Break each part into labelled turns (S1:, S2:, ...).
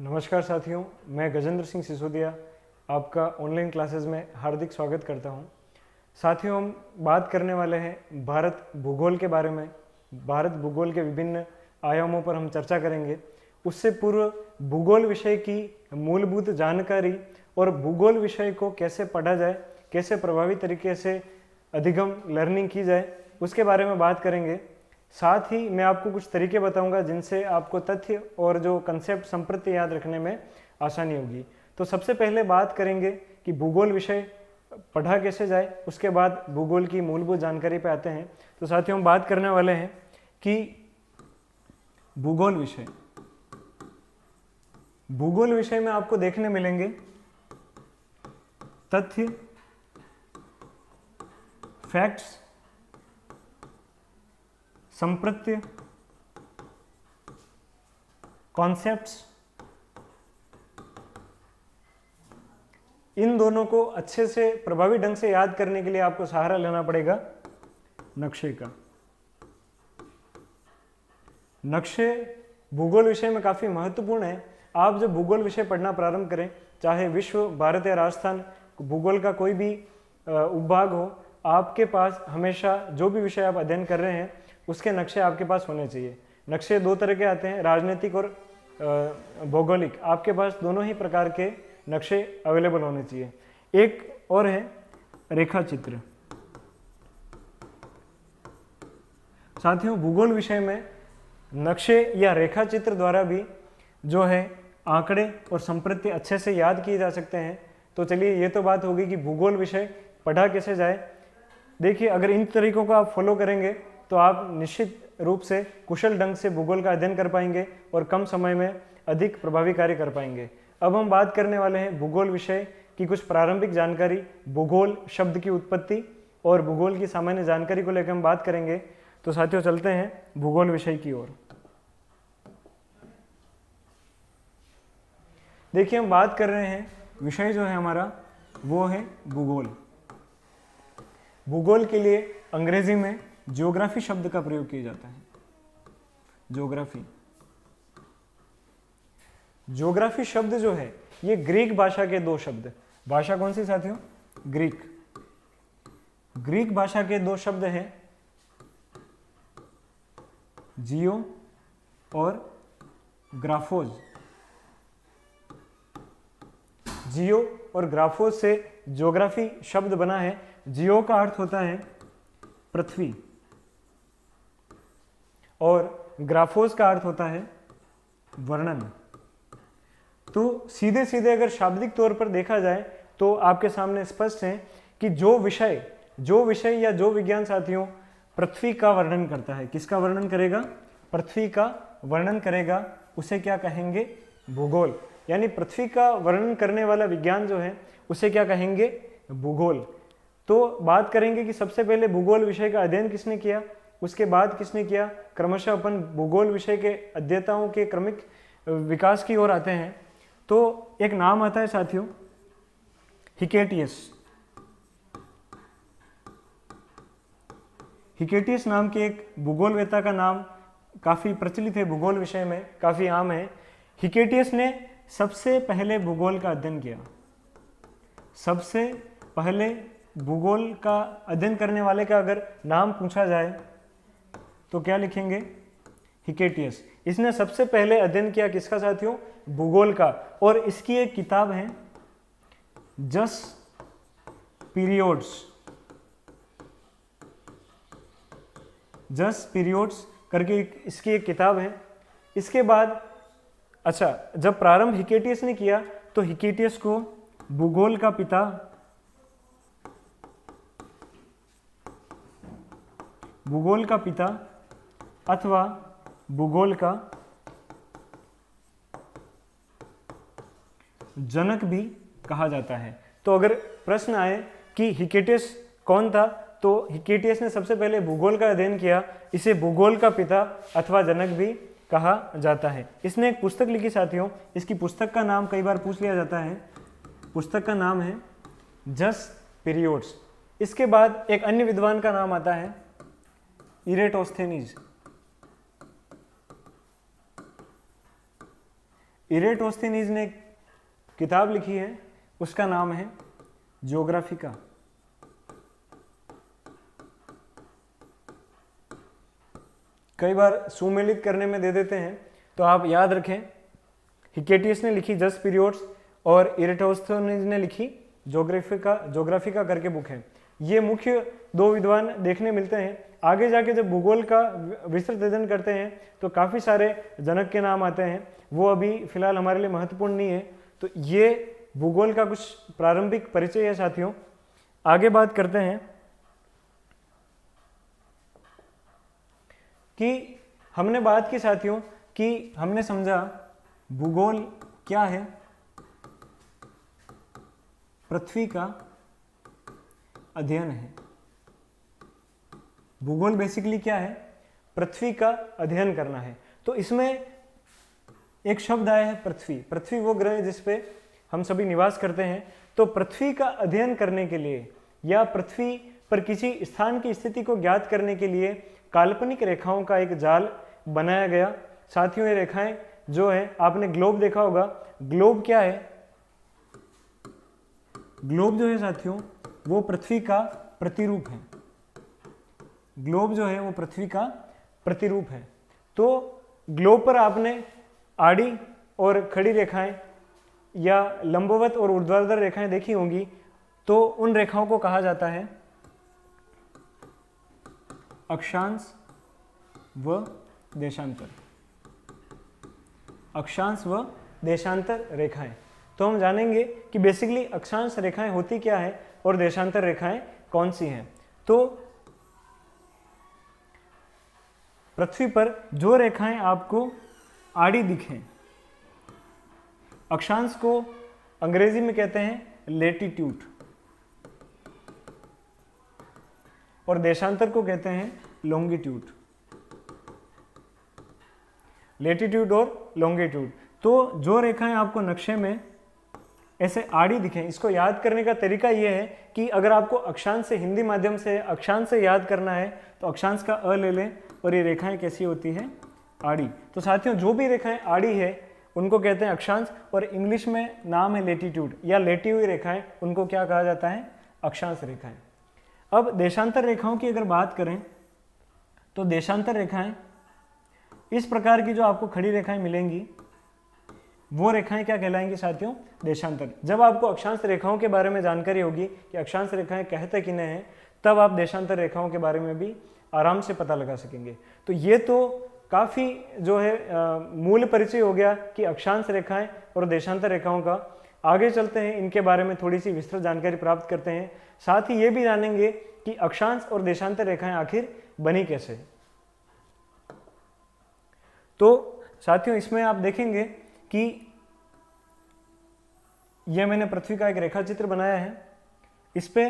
S1: नमस्कार साथियों, मैं गजेंद्र सिंह सिसोदिया आपका ऑनलाइन क्लासेस में हार्दिक स्वागत करता हूं। साथियों, हम बात करने वाले हैं भारत भूगोल के बारे में। भारत भूगोल के विभिन्न आयामों पर हम चर्चा करेंगे। उससे पूर्व भूगोल विषय की मूलभूत जानकारी और भूगोल विषय को कैसे पढ़ा जाए, कैसे प्रभावी तरीके से अधिगम लर्निंग की जाए, उसके बारे में बात करेंगे। साथ ही मैं आपको कुछ तरीके बताऊंगा जिनसे आपको तथ्य और जो कंसेप्ट संप्रति याद रखने में आसानी होगी। तो सबसे पहले बात करेंगे कि भूगोल विषय पढ़ा कैसे जाए, उसके बाद भूगोल की मूलभूत जानकारी पे आते हैं। तो साथियों, हम बात करने वाले हैं कि भूगोल विषय में आपको देखने मिलेंगे तथ्य, फैक्ट्स, संप्रत्य, कॉन्सेप्ट्स। इन दोनों को अच्छे से प्रभावी ढंग से याद करने के लिए आपको सहारा लेना पड़ेगा नक्शे का। नक्शे भूगोल विषय में काफ़ी महत्वपूर्ण है। आप जब भूगोल विषय पढ़ना प्रारंभ करें, चाहे विश्व, भारत या राजस्थान भूगोल का कोई भी उपभाग हो, आपके पास हमेशा जो भी विषय आप अध्ययन कर रहे हैं उसके नक्शे आपके पास होने चाहिए। नक्शे दो तरह के आते हैं, राजनीतिक और भौगोलिक। आपके पास दोनों ही प्रकार के नक्शे अवेलेबल होने चाहिए। एक और है रेखा चित्र। साथियों, भूगोल विषय में नक्शे या रेखा चित्र द्वारा भी जो है आंकड़े और संप्रत्ति अच्छे से याद किए जा सकते हैं। तो चलिए, ये तो बात होगी कि भूगोल विषय पढ़ा कैसे जाए। देखिए, अगर इन तरीकों को आप फॉलो करेंगे तो आप निश्चित रूप से कुशल ढंग से भूगोल का अध्ययन कर पाएंगे और कम समय में अधिक प्रभावी कार्य कर पाएंगे। अब हम बात करने वाले हैं भूगोल विषय की कुछ प्रारंभिक जानकारी। भूगोल शब्द की उत्पत्ति और भूगोल की सामान्य जानकारी को लेकर हम बात करेंगे। तो साथियों, चलते हैं भूगोल विषय की ओर। देखिए, हम बात कर रहे हैं, विषय जो है हमारा वो है भूगोल। भूगोल के लिए अंग्रेजी में ज्योग्राफी शब्द का प्रयोग किया जाता है। ज्योग्राफी शब्द जो है ये ग्रीक भाषा के दो शब्द, भाषा कौन सी साथियों? ग्रीक भाषा के दो शब्द हैं, जियो और ग्राफोज। जियो और ग्राफोज से ज्योग्राफी शब्द बना है। जियो का अर्थ होता है पृथ्वी और ग्राफोस का अर्थ होता है वर्णन। तो सीधे सीधे अगर शाब्दिक तौर पर देखा जाए तो आपके सामने स्पष्ट है कि जो विषय या जो विज्ञान साथियों पृथ्वी का वर्णन करता है, किसका वर्णन करेगा? पृथ्वी का वर्णन करेगा, उसे क्या कहेंगे? भूगोल। यानी पृथ्वी का वर्णन करने वाला विज्ञान जो है उसे क्या कहेंगे? भूगोल। तो बात करेंगे कि सबसे पहले भूगोल विषय का अध्ययन किसने किया, उसके बाद किसने किया। क्रमशः अपन भूगोल विषय के अध्येताओं के क्रमिक विकास की ओर आते हैं। तो एक नाम आता है साथियों, हिकेटियस। हिकेटियस नाम के एक भूगोलवेत्ता का नाम काफ़ी प्रचलित है, भूगोल विषय में काफ़ी आम है। हिकेटियस ने सबसे पहले भूगोल का अध्ययन किया। सबसे पहले भूगोल का अध्ययन करने वाले का अगर नाम पूछा जाए तो क्या लिखेंगे? हिकेटियस। इसने सबसे पहले अध्ययन किया किसका साथियों? भूगोल का। और इसकी एक किताब है जस पीरियोड्स करके इसकी एक किताब है। इसके बाद जब प्रारंभ हिकेटियस ने किया तो हिकेटियस को भूगोल का पिता, अथवा भूगोल का जनक भी कहा जाता है। तो अगर प्रश्न आए कि हिकेटियस कौन था, तो हिकेटियस ने सबसे पहले भूगोल का अध्ययन किया, इसे भूगोल का पिता अथवा जनक भी कहा जाता है। इसने एक पुस्तक लिखी साथियों, इसकी पुस्तक का नाम कई बार पूछ लिया जाता है। पुस्तक का नाम है जस पीरियोड्स। इसके बाद एक अन्य विद्वान का नाम आता है इरेटोस्थेनीज। इरेटोस्थेनीज ने एक किताब लिखी है, उसका नाम है ज्योग्राफिका। कई बार सुमेलित करने में दे देते हैं, तो आप याद रखें, हिकेटियस ने लिखी जस्ट पीरियड्स और इरेटोस्थेनीज ने लिखी ज्योग्राफिका करके बुक है। ये मुख्य दो विद्वान देखने मिलते हैं। आगे जाके जब भूगोल का विस्तृत अध्ययन करते हैं तो काफ़ी सारे जनक के नाम आते हैं, वो अभी फिलहाल हमारे लिए महत्वपूर्ण नहीं है। तो ये भूगोल का कुछ प्रारंभिक परिचय है साथियों। आगे बात करते हैं कि हमने बात की साथियों कि हमने समझा भूगोल क्या है, पृथ्वी का अध्ययन है। भूगोल बेसिकली क्या है, पृथ्वी का अध्ययन करना है। तो इसमें एक शब्द आया है पृथ्वी। पृथ्वी वो ग्रह है जिस पे हम सभी निवास करते हैं। तो पृथ्वी का अध्ययन करने के लिए या पृथ्वी पर किसी स्थान की स्थिति को ज्ञात करने के लिए काल्पनिक रेखाओं का एक जाल बनाया गया। साथियों ये रेखाएं जो है, आपने ग्लोब देखा होगा। ग्लोब क्या है, ग्लोब जो है साथियों वो पृथ्वी का प्रतिरूप है। ग्लोब जो है वो पृथ्वी का प्रतिरूप है। तो ग्लोब पर आपने आड़ी और खड़ी रेखाएं या लंबवत और ऊर्ध्वाधर रेखाएं देखी होंगी। तो उन रेखाओं को कहा जाता है अक्षांश व देशांतर। अक्षांश व देशांतर रेखाएं। तो हम जानेंगे कि बेसिकली अक्षांश रेखाएं होती क्या है और देशांतर रेखाएं कौन सी हैं। तो पृथ्वी पर जो रेखाएं आपको आड़ी दिखें, अक्षांश को अंग्रेजी में कहते हैं लेटीट्यूड और देशांतर को कहते हैं लॉन्गिट्यूड। लेटीट्यूड और लॉन्गिट्यूड। तो जो रेखाएं आपको नक्शे में ऐसे आड़ी दिखें, इसको याद करने का तरीका यह है कि अगर आपको अक्षांश से, हिंदी माध्यम से अक्षांश से याद करना है तो अक्षांश का अ ले लें और ये रेखाएं कैसी होती हैं, आड़ी। तो साथियों जो भी रेखाएं आड़ी है उनको कहते हैं अक्षांश और इंग्लिश में नाम है लेटीट्यूड या लेटी हुई रेखाएं, उनको क्या कहा जाता है, अक्षांश रेखाएं। अब देशांतर रेखाओं की अगर बात करें तो देशांतर रेखाएं इस प्रकार की जो आपको खड़ी रेखाएं मिलेंगी वो रेखाएं क्या कहलाएंगी साथियों, देशांतर। जब आपको अक्षांश रेखाओं के बारे में जानकारी होगी कि अक्षांश रेखाएं कहते किन्हें हैं, तब आप देशांतर रेखाओं के बारे में भी आराम से पता लगा सकेंगे। तो ये तो काफ़ी जो है मूल परिचय हो गया कि अक्षांश रेखाएं और देशांतर रेखाओं का। आगे चलते हैं, इनके बारे में थोड़ी सी विस्तृत जानकारी प्राप्त करते हैं। साथ ही ये भी जानेंगे कि अक्षांश और देशांतर रेखाएं आखिर बनी कैसे। तो साथियों इसमें आप देखेंगे कि यह मैंने पृथ्वी का एक रेखा चित्र बनाया है। इस पे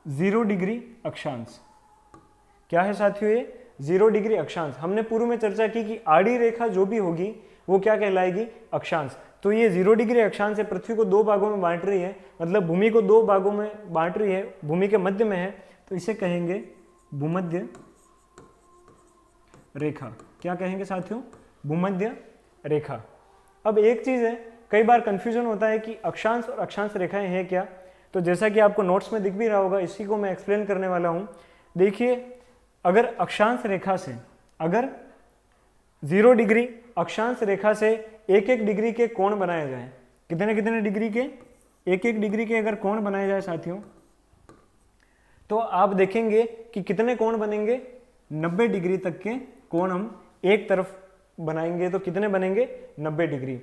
S1: 0 डिग्री अक्षांश क्या है साथियों, ये 0 डिग्री अक्षांश। हमने पूर्व में चर्चा की कि आड़ी रेखा जो भी होगी वो क्या कहलाएगी, अक्षांश। तो ये 0 डिग्री अक्षांश है, पृथ्वी को 2 भागों में बांट रही है, मतलब भूमि को 2 भागों में बांट रही है, भूमि के मध्य में है, तो इसे कहेंगे भूमध्य रेखा। क्या कहेंगे साथियों, भूमध्य रेखा। अब एक चीज है, कई बार कंफ्यूजन होता है कि अक्षांश और अक्षांश रेखाएं हैं क्या। तो जैसा कि आपको नोट्स में दिख भी रहा होगा, इसी को मैं एक्सप्लेन करने वाला हूं। देखिए, अगर अक्षांश रेखा से, अगर 0 डिग्री अक्षांश रेखा से 1-1 डिग्री के कोण बनाए जाए, कितने कितने डिग्री के, 1-1 डिग्री के अगर कोण बनाए जाए साथियों, तो आप देखेंगे कि कितने कोण बनेंगे, 90 डिग्री तक के कोण हम एक तरफ बनाएंगे तो कितने बनेंगे, 90 डिग्री।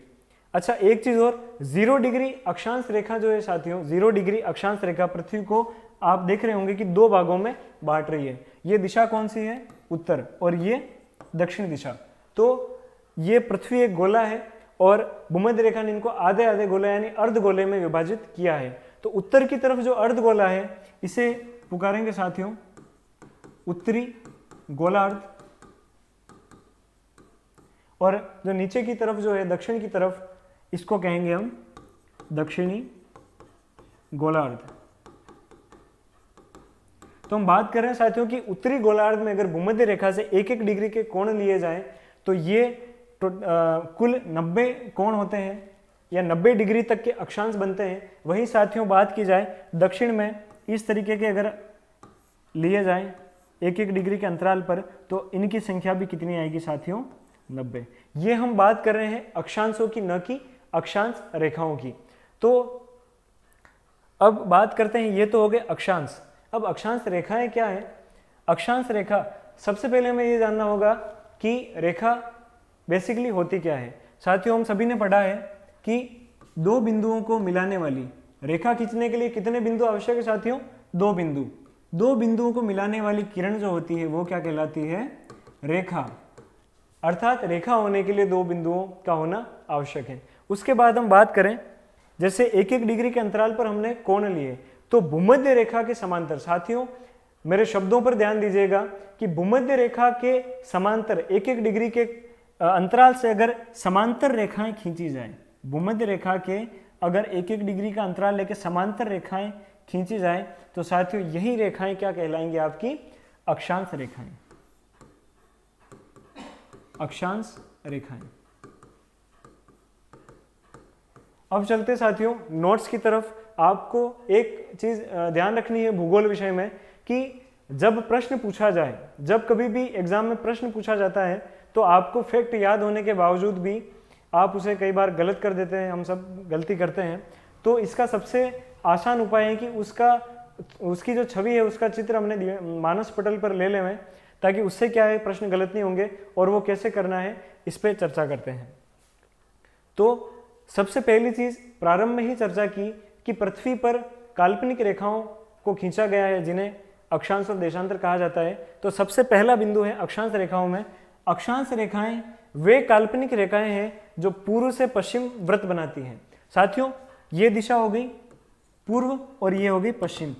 S1: अच्छा एक चीज और, 0 डिग्री अक्षांश रेखा जो है साथियों, 0 डिग्री अक्षांश रेखा पृथ्वी को आप देख रहे होंगे कि 2 भागों में बांट रही है। ये दिशा कौन सी है, उत्तर, और ये दक्षिण दिशा। तो ये पृथ्वी एक गोला है और भूमध्य रेखा ने इनको आधे आधे गोले यानी अर्धगोले में विभाजित किया है। तो उत्तर की तरफ जो अर्धगोला है इसे पुकारेंगे साथियों उत्तरी गोलार्ध, और जो नीचे की तरफ जो है दक्षिण की तरफ, इसको कहेंगे हम दक्षिणी गोलार्ध। तो हम बात कर रहे हैं साथियों कि उत्तरी गोलार्ध में अगर भूमध्य रेखा से 1-1 डिग्री के कोण लिए जाएं तो ये कुल 90 कोण होते हैं या 90 डिग्री तक के अक्षांश बनते हैं। वही साथियों बात की जाए दक्षिण में, इस तरीके के अगर लिए जाए एक एक डिग्री के अंतराल पर, तो इनकी संख्या भी कितनी आएगी साथियों? 90। ये हम बात कर रहे हैं अक्षांशों की, न कि अक्षांश रेखाओं की। तो अब बात करते हैं, ये तो हो गए अक्षांश। अब अक्षांश रेखाएं क्या है? अक्षांश रेखा, सबसे पहले हमें ये जानना होगा कि रेखा बेसिकली होती क्या है। साथियों हम सभी ने पढ़ा है कि दो बिंदुओं को मिलाने वाली रेखा खींचने के लिए कितने बिंदु आवश्यक है साथियों? 2 बिंदु। 2 बिंदुओं को मिलाने वाली किरण जो होती है वो क्या कहलाती है? रेखा। अर्थात रेखा होने के लिए 2 बिंदुओं का होना आवश्यक है। उसके बाद हम बात करें, जैसे एक एक डिग्री के अंतराल पर हमने कोण लिए, तो भूमध्य रेखा के समांतर, साथियों मेरे शब्दों पर ध्यान दीजिएगा कि भूमध्य रेखा के समांतर एक एक डिग्री के अंतराल से अगर समांतर रेखाएं खींची जाए, भूमध्य रेखा के अगर एक एक डिग्री का अंतराल लेकर समांतर रेखाएं खींची जाए, तो साथियों यही रेखाएं क्या कहलाएंगी? आपकी अक्षांश रेखाएं। अक्षांश रेखाएं। अब चलते साथियों नोट्स की तरफ। आपको एक चीज ध्यान रखनी है भूगोल विषय में कि जब प्रश्न पूछा जाए, जब कभी भी एग्जाम में प्रश्न पूछा जाता है, तो आपको फैक्ट याद होने के बावजूद भी आप उसे कई बार गलत कर देते हैं, हम सब गलती करते हैं। तो इसका सबसे आसान उपाय है कि उसकी जो छवि है उसका चित्र हमने मानस पटल पर ले लें, ताकि उससे क्या है प्रश्न गलत नहीं होंगे, और वो कैसे करना है इस पर चर्चा करते हैं। तो सबसे पहली चीज प्रारंभ में ही चर्चा की कि पृथ्वी पर काल्पनिक रेखाओं को खींचा गया है जिन्हें अक्षांश और देशांतर कहा जाता है। तो सबसे पहला बिंदु है अक्षांश रेखाओं में। अक्षांश रेखाएं वे काल्पनिक रेखाएं हैं जो पूर्व से पश्चिम वृत्त बनाती हैं। साथियों ये दिशा हो गई पूर्व और ये हो गई पश्चिम।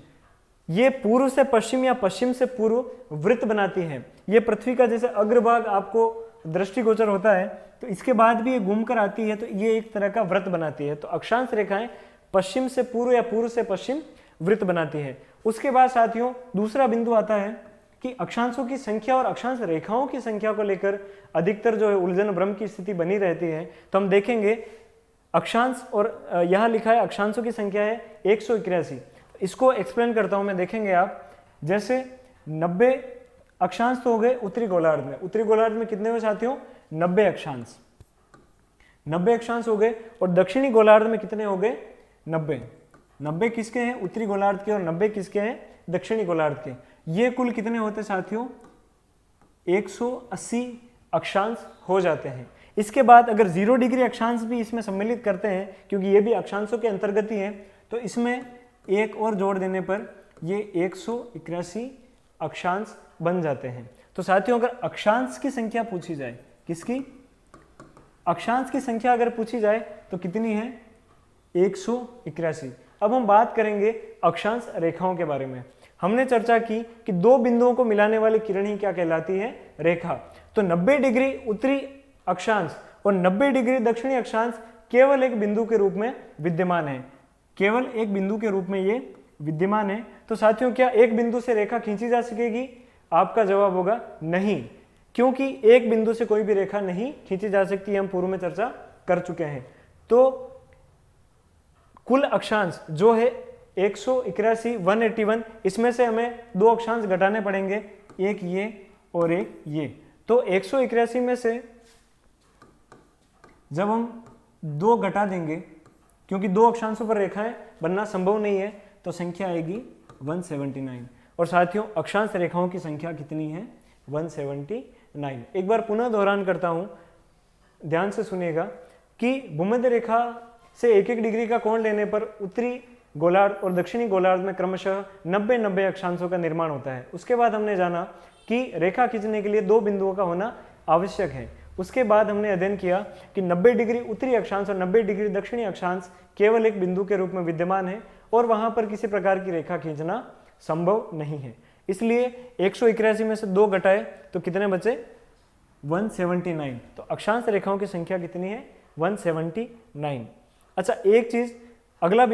S1: ये पूर्व से पश्चिम या पश्चिम से पूर्व वृत्त बनाती हैं। ये पृथ्वी का जैसे अग्रभाग आपको दृष्टिगोचर होता है, तो इसके बाद भी ये घूमकर आती है, तो ये एक तरह का वृत्त बनाती है। तो अक्षांश रेखाएं पश्चिम से पूर्व या पूर्व से पश्चिम वृत्त बनाती है। उसके बाद साथियों दूसरा बिंदु आता है कि अक्षांशों की संख्या और अक्षांश रेखाओं की संख्या को लेकर अधिकतर जो है उलझन भ्रम की स्थिति बनी रहती है। तो हम देखेंगे अक्षांश, और यहाँ लिखा है अक्षांशों की संख्या है 181। इसको एक्सप्लेन करता हूं मैं, देखेंगे आप। जैसे 90 अक्षांश तो हो गए उत्तरी गोलार्ध में। उत्तरी गोलार्ध में कितने हुए साथियों? 90 अक्षांश। 90 अक्षांश हो गए। और दक्षिणी गोलार्ध में कितने हो गए? 90। 90 किसके हैं? उत्तरी गोलार्ध के। और 90 किसके हैं? दक्षिणी गोलार्ध के। ये कुल कितने होते साथियों? 180 अक्षांश हो जाते हैं। इसके बाद अगर 0 डिग्री अक्षांश भी इसमें सम्मिलित करते हैं, क्योंकि ये भी अक्षांशों के अंतर्गत ही है, तो इसमें एक और जोड़ देने पर ये 181 अक्षांश बन जाते हैं। तो साथियों अगर अक्षांश की संख्या पूछी जाए, किसकी? अक्षांश की संख्या अगर पूछी जाए तो कितनी है? 181। अब हम बात करेंगे अक्षांश रेखाओं के बारे में। हमने चर्चा की कि 2 बिंदुओं को मिलाने वाली किरण ही क्या कहलाती है? रेखा। तो 90 डिग्री उत्तरी अक्षांश और 90 डिग्री दक्षिणी अक्षांश केवल एक बिंदु के रूप में विद्यमान है। केवल एक बिंदु के रूप में ये विद्यमान है। तो साथियों क्या एक बिंदु से रेखा खींची जा सकेगी? आपका जवाब होगा नहीं, क्योंकि एक बिंदु से कोई भी रेखा नहीं खींची जा सकती, हम पूर्व में चर्चा कर चुके हैं। तो कुल अक्षांश जो है 181, 181, इसमें से हमें 2 अक्षांश घटाने पड़ेंगे, एक ये और एक ये। तो 181 में से जब हम 2 घटा देंगे, क्योंकि 2 अक्षांशों पर रेखाएं बनना संभव नहीं है, तो संख्या आएगी 179। और साथियों अक्षांश रेखाओं की संख्या कितनी है? 179। एक बार पुनः दोहरान करता हूं, ध्यान से सुनिएगा कि भूमध्य रेखा से एक एक डिग्री का कोण लेने पर उत्तरी गोलार्ध और दक्षिणी गोलार्ध में क्रमशः 90-90 अक्षांशों का निर्माण होता है। उसके बाद हमने जाना कि रेखा खींचने के लिए 2 बिंदुओं का होना आवश्यक है। उसके बाद हमने अध्ययन किया कि 90 डिग्री उत्तरी अक्षांश और 90 डिग्री दक्षिणी अक्षांश केवल एक बिंदु के रूप में विद्यमान है और वहां पर किसी प्रकार की रेखा खींचना संभव नहीं है। इसलिए 181 में से 2 घटाए तो कितने बचे? 179। तो अक्षांश रेखाओं की संख्या कितनी है? 179। अच्छा एक चीज, अगला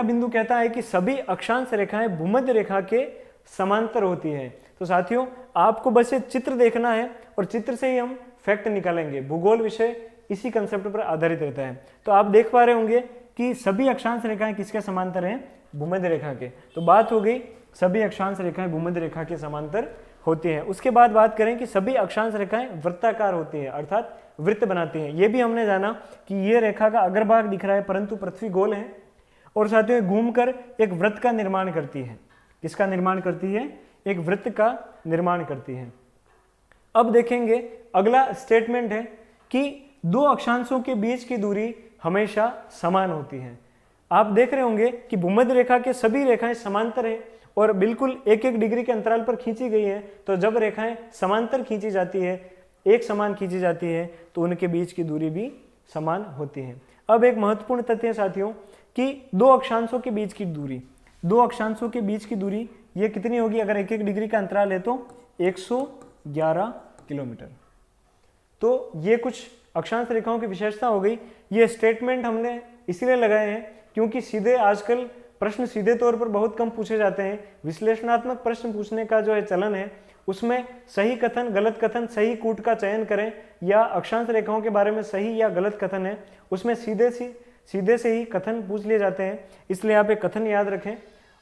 S1: बिंदु कहता है कि सभी अक्षांश रेखाएं भूमध्य रेखा के समांतर होती है। तो साथियों आपको बस ये चित्र देखना है और चित्र से ही हम फैक्ट निकालेंगे। भूगोल विषय इसी कंसेप्ट पर आधारित रहता है। तो आप देख पा रहे होंगे कि सभी अक्षांश रेखाएं किसके समांतर हैं? भूमध्य रेखा के। तो बात हो गई सभी अक्षांश रेखाएं भूमध्य रेखा के समांतर होती हैं। उसके बाद बात करें कि सभी अक्षांश रेखाएं वृत्ताकार होती हैं, अर्थात वृत्त बनाती हैं। ये भी हमने जाना कि ये रेखा का अग्रभाग दिख रहा है परंतु पृथ्वी गोल है और साथ ही घूमकर एक वृत्त का निर्माण करती है। किसका निर्माण करती है? एक वृत्त का निर्माण करती है। अब देखेंगे अगला स्टेटमेंट है कि दो अक्षांशों के बीच की दूरी हमेशा समान होती है। आप देख रहे होंगे कि भूमध्य रेखा के सभी रेखाएं समांतर हैं और बिल्कुल एक एक डिग्री के अंतराल पर खींची गई है। तो जब रेखाएं समांतर खींची जाती है, एक समान खींची जाती है, तो उनके बीच की दूरी भी समान होती है। अब एक महत्वपूर्ण तथ्य है साथियों कि दो अक्षांशों के बीच की दूरी, दो अक्षांशों के बीच की दूरी ये कितनी होगी? अगर एक एक डिग्री का अंतराल है तो 111 किलोमीटर। तो ये कुछ अक्षांश रेखाओं की विशेषता हो गई। ये स्टेटमेंट हमने इसीलिए लगाए हैं क्योंकि सीधे आजकल प्रश्न सीधे तौर पर बहुत कम पूछे जाते हैं। विश्लेषणात्मक प्रश्न पूछने का जो है चलन है उसमें सही कथन, गलत कथन, सही कूट का चयन करें या अक्षांश रेखाओं के बारे में सही या गलत कथन है उसमें सीधे से ही कथन पूछ लिए जाते हैं। इसलिए आप एक कथन याद रखें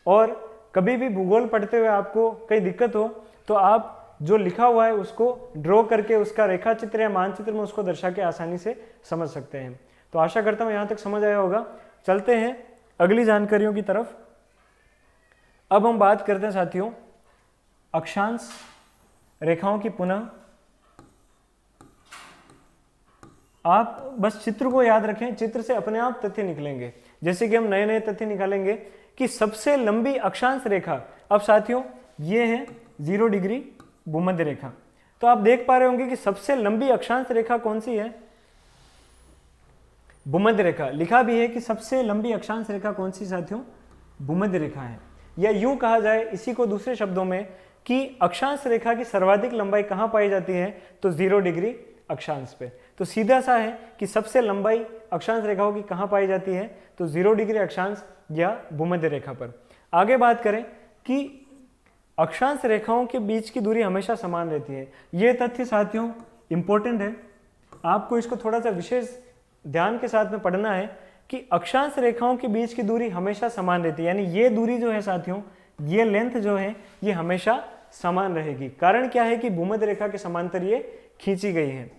S1: और कभी भी भूगोल पढ़ते हुए आपको कई दिक्कत हो तो आप जो लिखा हुआ है उसको ड्रॉ करके उसका रेखा चित्र या मानचित्र में उसको दर्शा के आसानी से समझ सकते हैं। तो आशा करता हूं यहां तक समझ आया होगा। चलते हैं अगली जानकारियों की तरफ। अब हम बात करते हैं साथियों अक्षांश रेखाओं की पुनः। आप बस चित्र को याद रखें, चित्र से अपने आप तथ्य निकलेंगे। जैसे कि हम नए नए तथ्य निकालेंगे कि सबसे लंबी अक्षांश रेखा, अब साथियों ये है 0 डिग्री भूमध्य रेखा। तो आप देख पा रहे होंगे कि सबसे लंबी अक्षांश रेखा कौन सी है? भूमध्य रेखा। लिखा भी है कि सबसे लंबी अक्षांश रेखा कौन सी साथियों? भूमध्य रेखा है। या यूं कहा जाए इसी को दूसरे शब्दों में कि अक्षांश रेखा की सर्वाधिक लंबाई कहां पाई जाती है? तो 0 डिग्री अक्षांश पे। तो सीधा सा है कि सबसे लंबाई अक्षांश रेखाओं की कहां पाई जाती है? तो 0 डिग्री अक्षांश या भूमध्य रेखा पर। आगे बात करें कि अक्षांश रेखाओं के बीच की दूरी हमेशा समान रहती है। यह तथ्य साथियों इंपॉर्टेंट है, आपको इसको थोड़ा सा विशेष ध्यान के साथ में पढ़ना है कि अक्षांश रेखाओं के बीच की दूरी हमेशा समान रहती है। यानी ये दूरी जो है साथियों, ये लेंथ जो है ये हमेशा समान रहेगी। कारण क्या है कि भूमध्य रेखा के समांतर ये खींची गई है।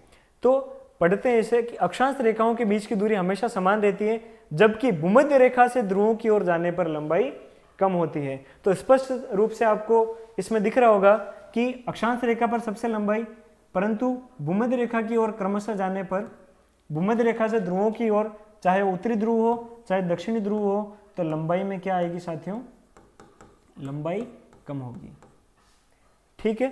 S1: तो पढ़ते हैं इसे कि अक्षांश रेखाओं के बीच की दूरी हमेशा समान रहती है जबकि भूमध्य रेखा से ध्रुवों की ओर जाने पर लंबाई कम होती है। तो स्पष्ट रूप से आपको इसमें दिख रहा होगा कि अक्षांश रेखा पर सबसे लंबाई, परंतु भूमध्य रेखा की ओर क्रमशः जाने पर भूमध्य रेखा से ध्रुवों की ओर, चाहे उत्तरी ध्रुव हो चाहे दक्षिणी ध्रुव हो, तो लंबाई में क्या आएगी साथियों? लंबाई कम होगी। ठीक है।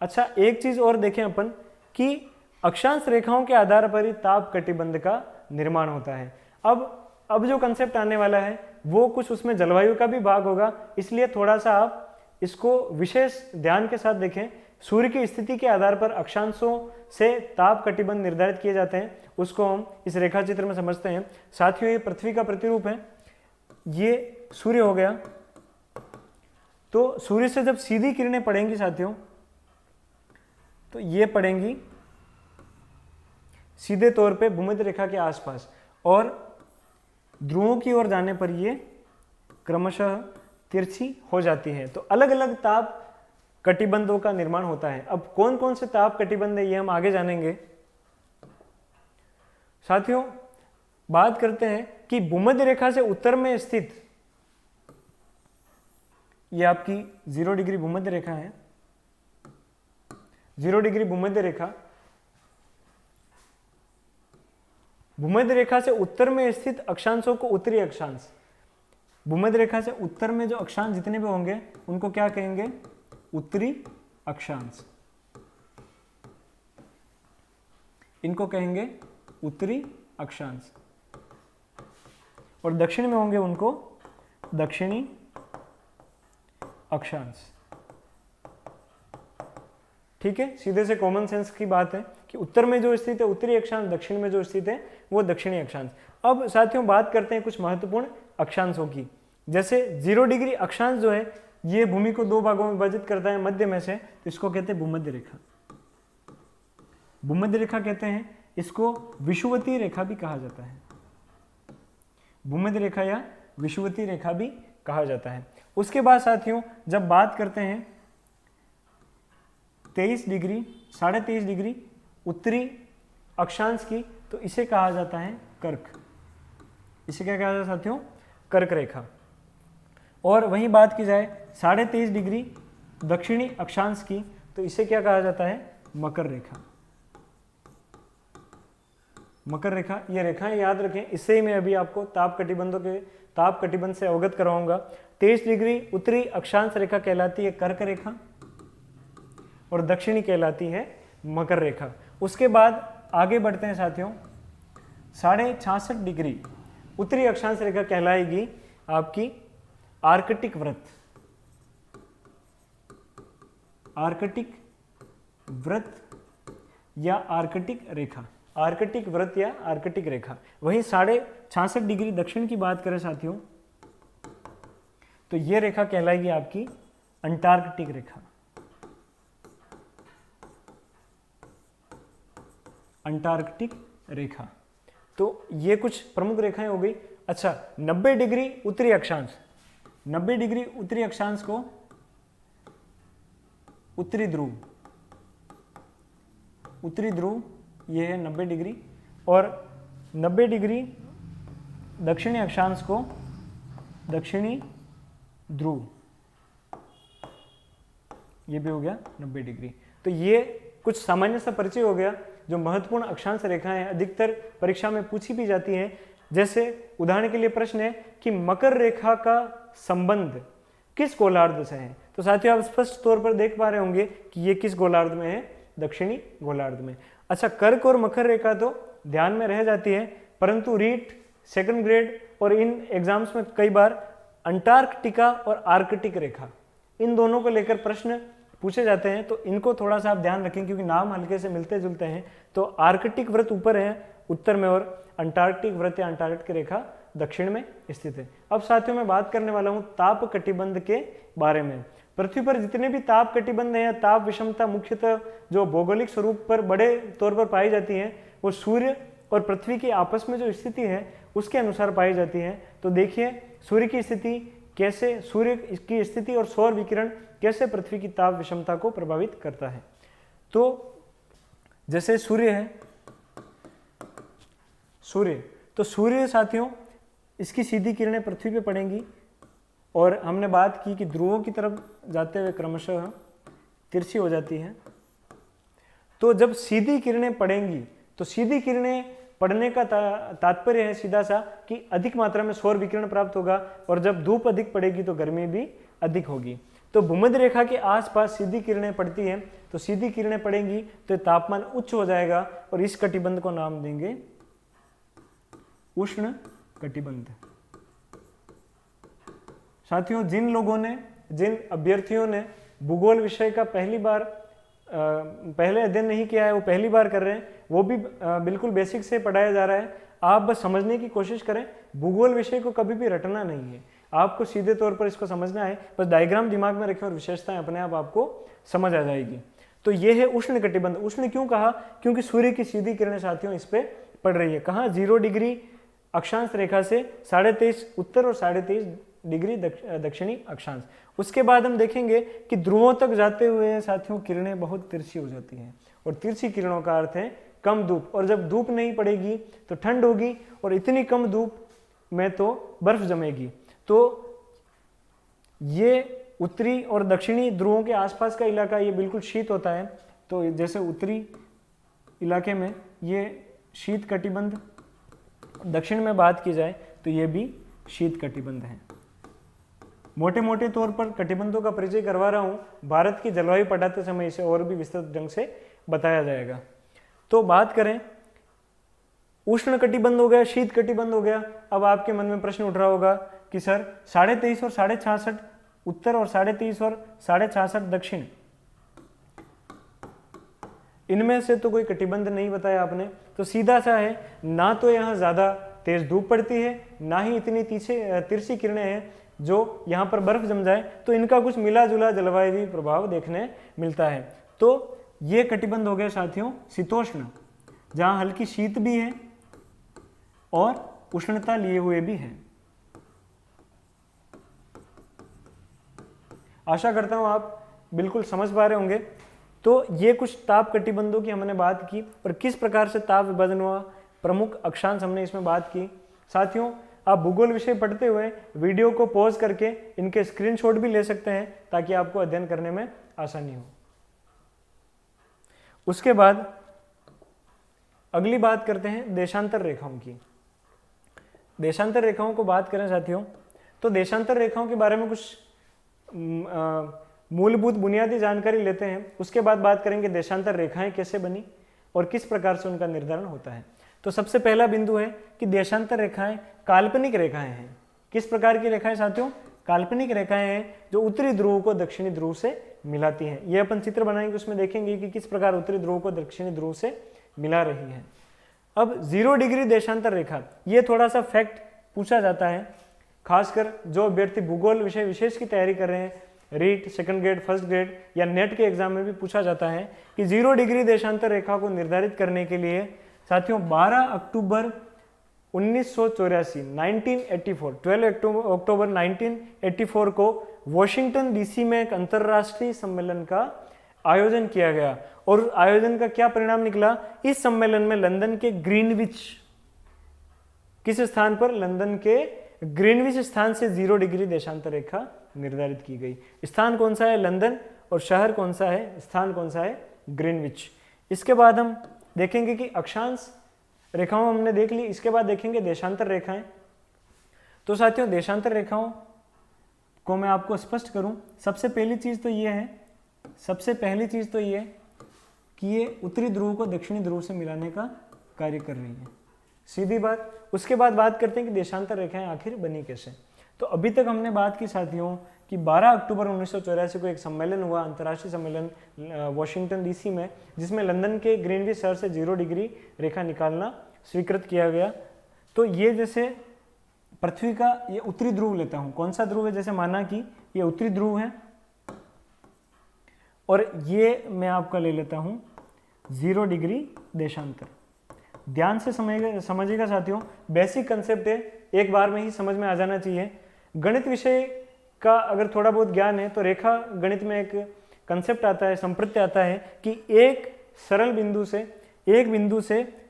S1: अच्छा, एक चीज और देखें अपन कि अक्षांश रेखाओं के आधार पर ही ताप कटिबंध का निर्माण होता है। अब जो कंसेप्ट आने वाला है वो कुछ उसमें जलवायु का भी भाग होगा, इसलिए थोड़ा सा आप इसको विशेष ध्यान के साथ देखें। सूर्य की स्थिति के आधार पर अक्षांशों से ताप कटिबंध निर्धारित किए जाते हैं, उसको हम इस रेखा चित्र में समझते हैं। साथियों ये पृथ्वी का प्रतिरूप है, ये सूर्य हो गया। तो सूर्य से जब सीधी किरणें पड़ेंगी साथियों, तो ये पड़ेंगी सीधे तौर पे भूमध्य रेखा के आसपास और ध्रुवों की ओर जाने पर ये क्रमशः तिरछी हो जाती है। तो अलग अलग ताप कटिबंधों का निर्माण होता है। अब कौन कौन से ताप कटिबंध है ये हम आगे जानेंगे। साथियों बात करते हैं कि भूमध्य रेखा से उत्तर में स्थित, ये आपकी 0 डिग्री भूमध्य रेखा है। 0 डिग्री भूमध्य रेखा, भूमध्य रेखा से उत्तर में स्थित अक्षांशों को उत्तरी अक्षांश, भूमध्य रेखा से उत्तर में जो अक्षांश जितने भी होंगे उनको क्या कहेंगे? उत्तरी अक्षांश। इनको कहेंगे उत्तरी अक्षांश। और दक्षिण में होंगे उनको दक्षिणी अक्षांश। ठीक है, सीधे से कॉमन सेंस की बात है कि उत्तर में जो स्थित है उत्तरी अक्षांश, दक्षिण में जो स्थित है वो दक्षिणी अक्षांश। अब साथियों बात करते हैं कुछ महत्वपूर्ण अक्षांशों की। जैसे 0 डिग्री अक्षांश जो है ये भूमि को 2 भागों में विभाजित करता है मध्य में से, तो इसको कहते हैं भूमध्य रेखा। भूमध्य रेखा कहते हैं, इसको विषुवतीय रेखा भी कहा जाता है। भूमध्य रेखा या विषुवतीय रेखा भी कहा जाता है। उसके बाद साथियों जब बात करते हैं 23 डिग्री 23.5 डिग्री उत्तरी अक्षांश की, तो इसे कहा जाता है कर्क। इसे क्या कहा जाता है साथियों? कर्क रेखा। और वहीं बात की जाए 23.5 डिग्री दक्षिणी अक्षांश की, तो इसे क्या कहा जाता है? मकर रेखा। मकर रेखा, ये रेखाएं याद रखें, इससे ही मैं अभी आपको ताप कटिबंध से अवगत करवाऊंगा। 23 डिग्री उत्तरी अक्षांश रेखा कहलाती है कर्क रेखा और दक्षिणी कहलाती है मकर रेखा। उसके बाद आगे बढ़ते हैं साथियों, 66.5 डिग्री उत्तरी अक्षांश रेखा कहलाएगी आपकी आर्कटिक व्रत। आर्कटिक व्रत या आर्कटिक रेखा, आर्कटिक व्रत या आर्कटिक रेखा। वहीं 66.5 डिग्री दक्षिण की बात करें साथियों, तो यह रेखा कहलाएगी आपकी अंटार्कटिक रेखा। अंटार्कटिक रेखा। तो ये कुछ प्रमुख रेखाएं हो गई। अच्छा, 90 डिग्री उत्तरी अक्षांश, 90 डिग्री उत्तरी अक्षांश को उत्तरी ध्रुव, उत्तरी ध्रुव ये है 90 डिग्री, और 90 डिग्री दक्षिणी अक्षांश को दक्षिणी ध्रुव, ये भी हो गया 90 डिग्री। तो ये कुछ सामान्य सा परिचय हो गया। जो महत्वपूर्ण अक्षांश रेखाएं हैं अधिकतर परीक्षा में पूछी भी जाती हैं। जैसे उदाहरण के लिए प्रश्न है कि मकर रेखा का संबंध किस गोलार्ध से है, तो साथियों आप स्पष्ट तौर पर देख पा रहे होंगे कि ये किस गोलार्ध में है? दक्षिणी गोलार्ध में। अच्छा, कर्क और मकर रेखा तो ध्यान में रह जाती है, परंतु रीट, सेकंड ग्रेड और इन एग्जाम्स में कई बार अंटार्कटिका और आर्कटिक रेखा, इन दोनों को लेकर प्रश्न पूछे जाते हैं। तो इनको थोड़ा सा आप ध्यान रखें क्योंकि नाम हल्के से मिलते जुलते हैं। तो आर्कटिक व्रत ऊपर है उत्तर में और अंटार्कटिक व्रत या अंटार्कटिक रेखा दक्षिण में स्थित है। अब साथियों मैं बात करने वाला हूं ताप कटिबंध के बारे में। पृथ्वी पर जितने भी ताप कटिबंध हैं, ताप विषमता मुख्यतः जो भौगोलिक स्वरूप पर बड़े तौर पर पाई जाती है, वो सूर्य और पृथ्वी की आपस में जो स्थिति है उसके अनुसार पाई जाती है। तो देखिए सूर्य की स्थिति कैसे, सूर्य की स्थिति और सौर विकिरण कैसे पृथ्वी की ताप विषमता को प्रभावित करता है। तो जैसे सूर्य है, सूर्य, तो सूर्य साथियों इसकी सीधी किरणें पृथ्वी पे पड़ेंगी और हमने बात की कि ध्रुवों की तरफ जाते हुए क्रमशः तिरछी हो जाती है। तो जब सीधी किरणें पड़ेंगी तो सीधी किरणें पड़ने का तात्पर्य है सीधा सा कि अधिक मात्रा में सौर विकिरण प्राप्त होगा, और जब धूप अधिक पड़ेगी तो गर्मी भी अधिक होगी। तो भूमध्य रेखा के आसपास सीधी किरणें पड़ती हैं, तो सीधी किरणें पड़ेंगी तो तापमान उच्च हो जाएगा और इस कटिबंध को नाम देंगे उष्ण कटिबंध। साथियों जिन अभ्यर्थियों ने भूगोल विषय का पहले अध्ययन नहीं किया है, वो पहली बार कर रहे हैं, वो भी बिल्कुल बेसिक से पढ़ाया जा रहा है। आप बस समझने की कोशिश करें। भूगोल विषय को कभी भी रटना नहीं है, आपको सीधे तौर पर इसको समझना है। बस डायग्राम दिमाग में रखें और विशेषताएं अपने आप आपको समझ आ जाएगी। तो ये है उष्ण कटिबंध। उष्ण क्यों कहा? क्योंकि सूर्य की सीधी किरणें साथियों इस पे पड़ रही है। कहाँ? 0 डिग्री अक्षांश रेखा से 23.5 उत्तर और 23.5 डिग्री दक्षिणी अक्षांश। उसके बाद हम देखेंगे कि ध्रुवों तक जाते हुए साथियों किरणें बहुत तिरछी हो जाती हैं, और तिरछी किरणों का अर्थ है कम धूप, और जब धूप नहीं पड़ेगी तो ठंड होगी, और इतनी कम धूप में तो बर्फ जमेगी। तो ये उत्तरी और दक्षिणी ध्रुवों के आसपास का इलाका ये बिल्कुल शीत होता है। तो जैसे उत्तरी इलाके में ये शीत कटिबंध, दक्षिण में बात की जाए तो ये भी शीत कटिबंध है। मोटे मोटे तौर पर कटिबंधों का परिचय करवा रहा हूं। भारत की जलवायु पढ़ाते समय इसे और भी विस्तृत ढंग से बताया जाएगा। तो बात करें, उष्ण कटिबंध हो गया, शीत कटिबंध हो गया। अब आपके मन में प्रश्न उठ रहा होगा कि सर 23.5 और 66.5 उत्तर और 23.5 और 66.5 दक्षिण, इनमें से तो कोई कटिबंध नहीं बताया आपने। तो सीधा सा है, ना तो यहाँ ज्यादा तेज धूप पड़ती है, ना ही इतनी तिरछी किरणें हैं जो यहाँ पर बर्फ जम जाए, तो इनका कुछ मिला जुला जलवायु प्रभाव देखने मिलता है। तो ये कटिबंध हो गए साथियों शीतोष्ण, जहां हल्की शीत भी है और उष्णता लिए हुए भी है। आशा करता हूं आप बिल्कुल समझ पा रहे होंगे। तो ये कुछ ताप कटिबंधों की हमने बात की और किस प्रकार से ताप विभाजन हुआ, प्रमुख अक्षांश हमने इसमें बात की। साथियों, आप भूगोल विषय पढ़ते हुए वीडियो को पॉज करके इनके स्क्रीनशॉट भी ले सकते हैं ताकि आपको अध्ययन करने में आसानी हो। उसके बाद अगली बात करते हैं देशांतर रेखाओं की। देशांतर रेखाओं को बात करें साथियों, तो देशांतर रेखाओं के बारे में कुछ मूलभूत बुनियादी जानकारी लेते हैं। उसके बाद बात करेंगे देशांतर रेखाएं कैसे बनी और किस प्रकार से उनका निर्धारण होता है। तो सबसे पहला बिंदु है कि देशांतर रेखाएं काल्पनिक रेखाएं हैं। किस प्रकार की रेखाएं साथियों? काल्पनिक रेखाएं हैं जो उत्तरी ध्रुव को दक्षिणी ध्रुव से मिलाती हैं। ये अपन चित्र बनाएंगे, उसमें देखेंगे कि किस प्रकार उत्तरी ध्रुव को दक्षिणी ध्रुव से मिला रही है। अब 0 डिग्री देशांतर रेखा, ये थोड़ा सा फैक्ट पूछा जाता है, खासकर जो अभ्यर्थी भूगोल विषय विशेष की तैयारी कर रहे हैं, REET, second grade, first grade या नेट के एग्जाम में भी पूछा जाता है कि 0 डिग्री देशांतर रेखा को निर्धारित करने के लिए साथियों 12 अक्टूबर 1984 1984 12 अक्टूबर 1984 को वॉशिंगटन डीसी में एक अंतरराष्ट्रीय सम्मेलन का आयोजन किया गया और आयोजन का क्या परिणाम निकला? इस सम्मेलन में लंदन के ग्रीनविच, किस स्थान पर? लंदन के ग्रीनविच स्थान से 0 डिग्री देशांतर रेखा निर्धारित की गई। स्थान कौन सा है? लंदन। और शहर कौन सा है? स्थान कौन सा है? ग्रीनविच। इसके बाद हम देखेंगे कि अक्षांश रेखाओं हमने देख ली, इसके बाद देखेंगे देशांतर रेखाएं। तो साथियों, देशांतर रेखाओं को मैं आपको स्पष्ट करूं, सबसे पहली चीज तो ये है, सबसे पहली चीज तो ये कि ये उत्तरी ध्रुव को दक्षिणी ध्रुव से मिलाने का कार्य कर रही है, सीधी बात। उसके बाद बात करते हैं कि देशांतर रेखाएं आखिर बनी कैसे। तो अभी तक हमने बात की साथियों कि 12 अक्टूबर 1984 को एक सम्मेलन हुआ, अंतर्राष्ट्रीय सम्मेलन वॉशिंगटन डीसी में, जिसमें लंदन के ग्रीनविच शहर से 0 डिग्री रेखा निकालना स्वीकृत किया गया। तो ये जैसे पृथ्वी का ये उत्तरी ध्रुव लेता हूं, कौन सा ध्रुव है? जैसे माना कि ये उत्तरी ध्रुव है और ये मैं आपका ले लेता हूं 0 डिग्री देशांतर। ध्यान से समझिएगा साथियों, बेसिक कंसेप्ट है, एक बार में ही समझ में आ जाना चाहिए। गणित विषय का अगर थोड़ा बहुत ज्ञान है तो रेखा गणित में एक कंसेप्ट आता है, संप्रत्य आता है कि एक सरल बिंदु से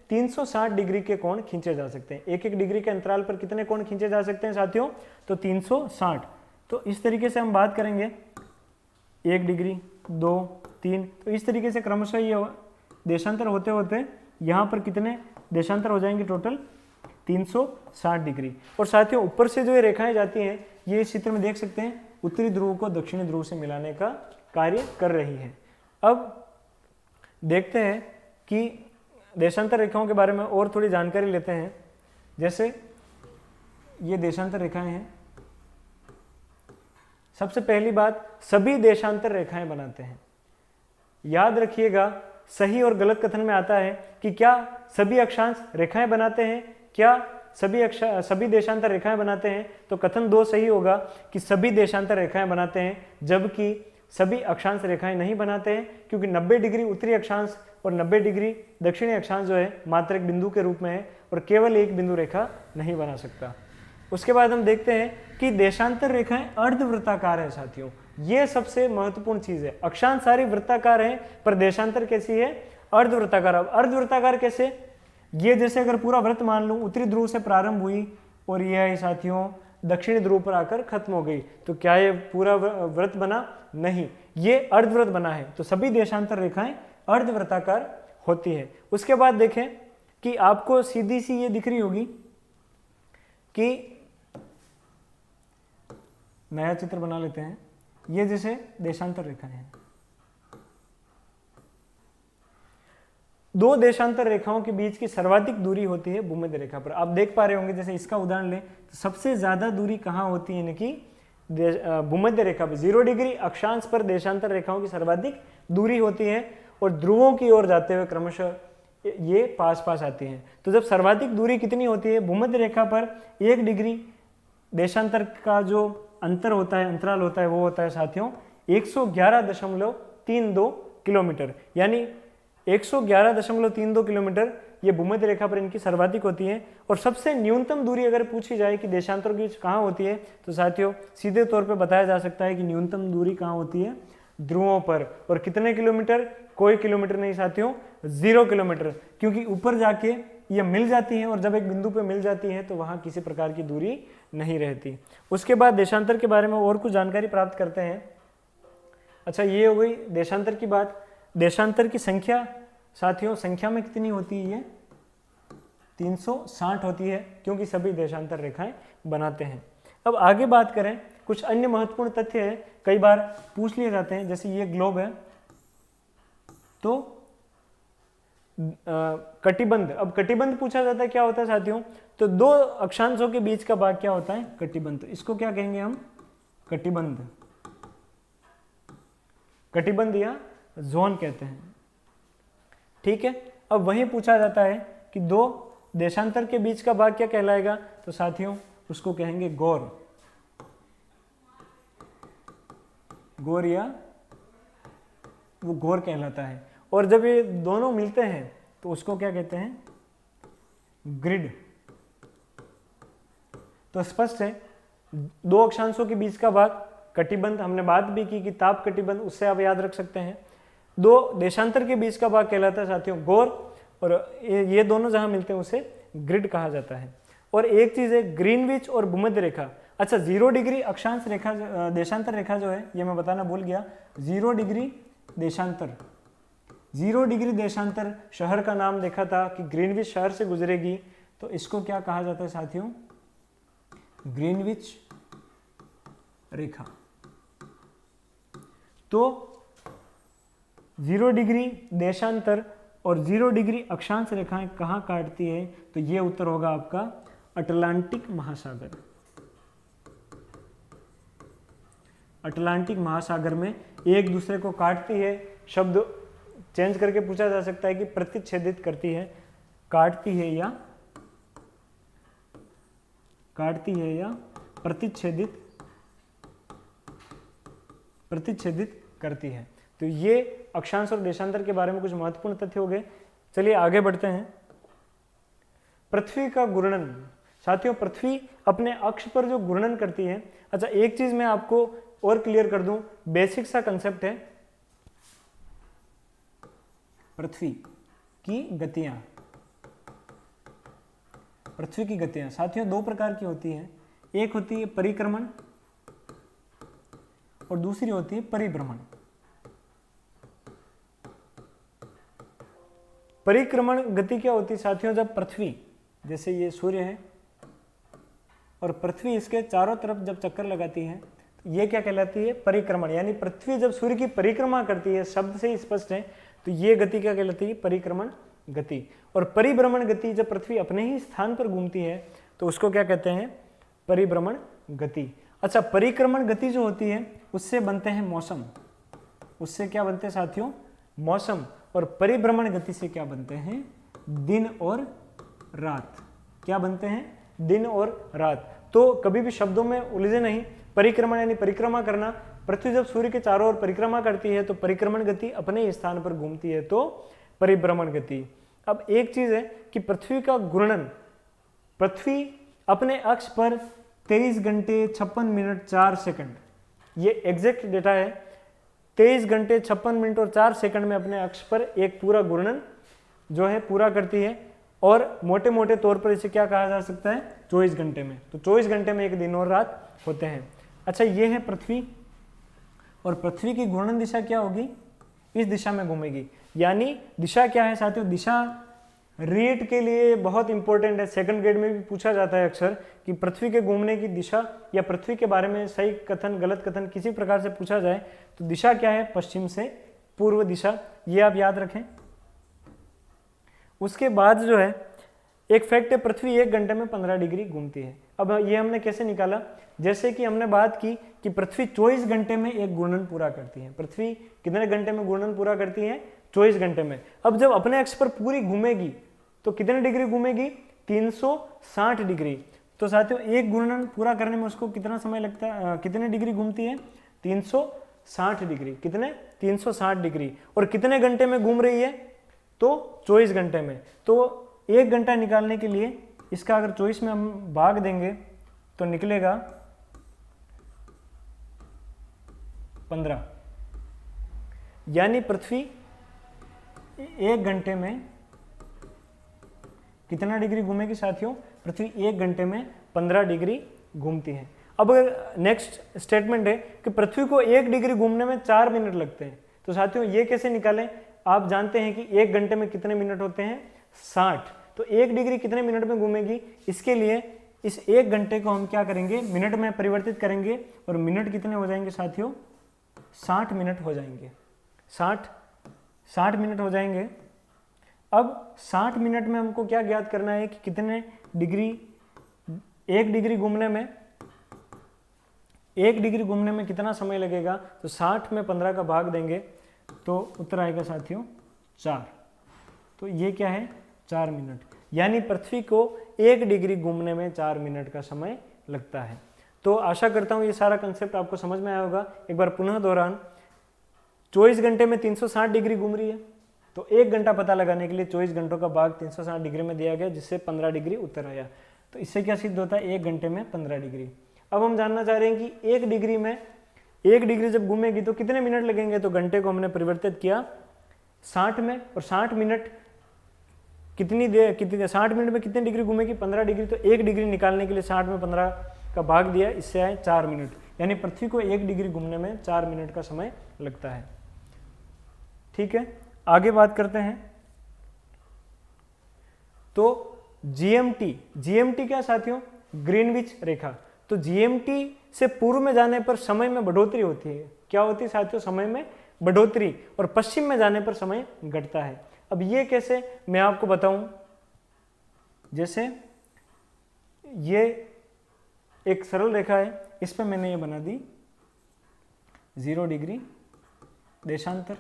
S1: 360 डिग्री के कोण खींचे जा सकते हैं। एक एक डिग्री के अंतराल पर कितने कोण खींचे जा सकते हैं साथियों? तो 360। तो इस तरीके से हम बात करेंगे 1 डिग्री, 2, 3, तो इस तरीके से क्रमशः ये देशांतर होते होते यहाँ पर कितने देशांतर हो जाएंगे? Total 360 degree. और साथियों ऊपर से जो ये रेखाएं जाती हैं, ये इस चित्र में देख सकते हैं, उत्तरी ध्रुव को दक्षिणी ध्रुव से मिलाने का कार्य कर रही है। अब देखते हैं कि देशांतर रेखाओं के बारे में और थोड़ी जानकारी लेते हैं। जैसे ये देशांतर रेखाएं हैं, सबसे पहली बात, सभी देशांतर रेखाएं बनाते हैं। याद रखिएगा, सही और गलत कथन में आता है कि क्या सभी अक्षांश रेखाएं बनाते हैं, क्या सभी देशांतर रेखाएं बनाते हैं? तो कथन 2 सही होगा कि सभी देशांतर रेखाएं बनाते हैं, जबकि सभी अक्षांश रेखाएं नहीं बनाते हैं, क्योंकि 90 डिग्री उत्तरी अक्षांश और 90 डिग्री दक्षिणी अक्षांश जो है मात्र एक बिंदु के रूप में है और केवल एक बिंदु रेखा नहीं बना सकता। उसके बाद हम देखते हैं कि देशांतर रेखाएं अर्धवृत्ताकार है साथियों, ये सबसे महत्वपूर्ण चीज है। अक्षांश सारी वृत्ताकार है पर देशांतर कैसी है? अर्धवृत्ताकार। अब अर्धवृत्ताकार कैसे? ये जैसे अगर पूरा वृत्त मान लूं, उत्तरी ध्रुव से प्रारंभ हुई और ये आई साथियों दक्षिणी ध्रुव पर आकर खत्म हो गई, तो क्या ये पूरा वृत्त बना? नहीं, ये अर्धवृत्त बना है। तो सभी देशांतर रेखाएं अर्धवृत्ताकार होती है। उसके बाद देखें कि आपको सीधी सी ये दिख रही होगी कि नया चित्र बना लेते हैं, ये जैसे देशांतर रेखाएं हैं। 2 देशांतर रेखाओं के बीच की सर्वाधिक दूरी होती है भूमध्य रेखा पर। आप देख पा रहे होंगे, जैसे इसका उदाहरण लें तो सबसे ज्यादा दूरी कहां होती है? यानी कि भूमध्य रेखा पर 0 डिग्री अक्षांश पर देशांतर रेखाओं की सर्वाधिक दूरी होती है और ध्रुवों की ओर जाते हुए क्रमशः ये पास पास आती हैं। तो जब सर्वाधिक दूरी कितनी होती है? भूमध्य रेखा पर 1 डिग्री देशांतर का जो अंतर होता है, अंतराल होता है, वो होता है साथियों 111.32 किलोमीटर, यानी 111.32 किलोमीटर ये भूमध्य रेखा पर इनकी सर्वाधिक होती है। और सबसे न्यूनतम दूरी अगर पूछी जाए कि देशांतरों की कहाँ होती है, तो साथियों सीधे तौर पे बताया जा सकता है कि न्यूनतम दूरी कहाँ होती है, ध्रुवों पर। और कितने किलोमीटर, कोई किलोमीटर नहीं साथियों, 0 किलोमीटर, क्योंकि ऊपर जाके ये मिल जाती हैं और जब एक बिंदु पे मिल जाती है तो वहाँ किसी प्रकार की दूरी नहीं रहती। उसके बाद देशांतर के बारे में और कुछ जानकारी प्राप्त करते हैं। अच्छा, ये हो गई देशांतर की बात। देशांतर की संख्या साथियों, संख्या में कितनी होती है, ये 360 होती है, क्योंकि सभी देशांतर रेखाएं बनाते हैं। अब आगे बात करें, कुछ अन्य महत्वपूर्ण तथ्य हैं, कई बार पूछ लिए जाते हैं। जैसे ये ग्लोब है तो कटिबंध, अब कटिबंध पूछा जाता है क्या होता है साथियों, तो दो अक्षांशों के बीच का भाग क्या होता है, कटिबंध। इसको क्या कहेंगे हम, कटिबंध, कटिबंध या जोन कहते हैं। ठीक है, अब वहीं पूछा जाता है कि दो देशांतर के बीच का भाग क्या कहलाएगा, तो साथियों उसको कहेंगे गौर, गौर या वो गौर कहलाता है। और जब ये दोनों मिलते हैं तो उसको क्या कहते हैं, ग्रिड। तो स्पष्ट है, दो अक्षांशों के बीच का भाग कटिबंध, हमने बात भी की कि ताप कटिबंध, उससे आप याद रख सकते हैं। दो देशांतर के बीच का भाग कहलाता है साथियों गौर, और ये दोनों जहां मिलते हैं उसे ग्रिड कहा जाता है। और एक चीज है ग्रीनविच और भूमध्य रेखा। अच्छा, 0 डिग्री अक्षांश रेखा, देशांतर रेखा जो है, ये मैं बताना भूल गया, 0 डिग्री देशांतर, 0 डिग्री देशांतर शहर का नाम देखा था कि ग्रीनविच शहर से गुजरेगी, तो इसको क्या कहा जाता है साथियों, ग्रीनविच रेखा। तो 0 डिग्री देशांतर और 0 डिग्री अक्षांश रेखाएं कहाँ काटती है, तो ये उत्तर होगा आपका अटलांटिक महासागर। अटलांटिक महासागर में एक दूसरे को काटती है, शब्द चेंज करके पूछा जा सकता है कि प्रतिच्छेदित करती है, काटती है या प्रतिच्छेदित करती है। तो ये अक्षांश और देशांतर के बारे में कुछ महत्वपूर्ण तथ्य हो गए। चलिए आगे बढ़ते हैं। पृथ्वी का घूर्णन, साथियों पृथ्वी अपने अक्ष पर जो घूर्णन करती है। अच्छा, एक चीज मैं आपको और क्लियर कर दूं, बेसिक सा कंसेप्ट है, पृथ्वी की गतियां। पृथ्वी की गतियां साथियों दो प्रकार की होती हैं, एक होती है परिक्रमण और दूसरी होती है परिभ्रमण। परिक्रमण गति क्या होती है साथियों, जब पृथ्वी, जैसे ये सूर्य है और पृथ्वी इसके चारों तरफ जब चक्कर लगाती है, तो ये क्या कहलाती है, परिक्रमण। यानी पृथ्वी जब सूर्य की परिक्रमा करती है, शब्द से ही स्पष्ट है, तो ये गति क्या कहलाती है, परिक्रमण गति। और परिभ्रमण गति, जब पृथ्वी अपने ही स्थान पर घूमती है तो उसको क्या कहते हैं, परिभ्रमण गति। अच्छा, परिक्रमण गति जो होती है उससे बनते हैं मौसम, उससे क्या बनते हैं साथियों, मौसम। और परिभ्रमण गति से क्या बनते हैं, दिन और रात। क्या बनते हैं, दिन और रात। तो कभी भी शब्दों में उलझे नहीं, परिक्रमण यानी परिक्रमा करना। पृथ्वी जब सूर्य के चारों ओर परिक्रमा करती है तो परिक्रमण गति अपने स्थान पर घूमती है, तो परिभ्रमण गति। अब एक चीज है कि पृथ्वी का घूर्णन, पृथ्वी अपने अक्ष पर 23 घंटे 56 मिनट 4 सेकंड, ये एग्जैक्ट डेटा है, 23 घंटे 56 मिनट और 4 सेकंड में अपने अक्ष पर एक पूरा घूर्णन जो है पूरा करती है। और मोटे मोटे तौर पर इसे क्या कहा जा सकता है, 24 घंटे में। तो 24 घंटे में एक दिन और रात होते हैं। अच्छा, ये है पृथ्वी, और पृथ्वी की घूर्णन दिशा क्या होगी, इस दिशा में घूमेगी। यानी दिशा क्या है साथियों, दिशा रीट के लिए बहुत इंपॉर्टेंट है, सेकंड ग्रेड में भी पूछा जाता है अक्सर कि पृथ्वी के घूमने की दिशा या पृथ्वी के बारे में सही कथन गलत कथन किसी प्रकार से पूछा जाए तो दिशा क्या है, पश्चिम से पूर्व दिशा, ये आप याद रखें। उसके बाद जो है एक फैक्ट है, पृथ्वी 1 घंटे में 15 डिग्री घूमती है। अब ये हमने कैसे निकाला, जैसे कि हमने बात की कि पृथ्वी 24 घंटे में एक घूर्णन पूरा करती है। पृथ्वी कितने घंटे में घूर्णन पूरा करती है, 24 घंटे में। अब जब अपने अक्ष पर पूरी घूमेगी तो कितने डिग्री घूमेगी, 360 डिग्री। तो साथियों एक घूर्णन पूरा करने में उसको कितना समय लगता है, कितने डिग्री घूमती है, 360 डिग्री। कितने? 360 डिग्री। और कितने घंटे में घूम रही है? तो 24 घंटे में। तो 1 घंटा निकालने के लिए इसका अगर 24 में हम भाग देंगे तो निकलेगा 15। यानी पृथ्वी 1 घंटे में कितना डिग्री घूमेगी साथियों? पृथ्वी 1 घंटे में 15 डिग्री घूमती है। अब अगर नेक्स्ट स्टेटमेंट है कि पृथ्वी को 1 डिग्री घूमने में 4 मिनट लगते हैं, तो साथियों ये कैसे निकालें? आप जानते हैं कि 1 घंटे में कितने मिनट होते हैं? 60। तो 1 डिग्री कितने मिनट में घूमेगी? इसके लिए इस 1 घंटे को हम क्या करेंगे? मिनट में परिवर्तित करेंगे, और मिनट कितने हो जाएंगे साथियों? 60 मिनट हो जाएंगे। 60 मिनट हो जाएंगे। अब 60 मिनट में हमको क्या ज्ञात करना है कि कितने डिग्री 1 डिग्री घूमने में, 1 डिग्री घूमने में कितना समय लगेगा? तो 60 में 15 का भाग देंगे तो उत्तर आएगा साथियों 4। तो ये क्या है? 4 मिनट। यानी पृथ्वी को 1 डिग्री घूमने में 4 मिनट का समय लगता है। तो आशा करता हूँ ये सारा कंसेप्ट आपको समझ में आया होगा। एक बार पुनः दोहरान, 24 घंटे में 360 डिग्री घूम रही है, तो 1 घंटा पता लगाने के लिए 24 घंटों का भाग 360 डिग्री में दिया गया, जिससे 15 डिग्री उत्तर आया। तो इससे क्या सिद्ध होता है? 1 घंटे में 15 डिग्री। अब हम जानना चाह रहे हैं कि 1 डिग्री में 1 डिग्री जब घूमेगी तो कितने मिनट लगेंगे? तो घंटे को हमने परिवर्तित किया 60 में, और 60 मिनट कितनी देर, कितनी 60 मिनट में कितनी डिग्री घूमेगी? 15 डिग्री। तो 1 डिग्री निकालने के लिए 60 में 15 का भाग दिया, इससे आए 4 मिनट। यानी पृथ्वी को 1 डिग्री घूमने में 4 मिनट का समय लगता है। ठीक है, आगे बात करते हैं। तो जीएमटी क्या साथियों? ग्रीनविच रेखा। तो जीएमटी से पूर्व में जाने पर समय में बढ़ोतरी होती है। क्या होती है साथियों? समय में बढ़ोतरी। और पश्चिम में जाने पर समय घटता है। अब ये कैसे मैं आपको बताऊं। जैसे ये एक सरल रेखा है, इस पर मैंने ये बना दी 0 डिग्री देशांतर,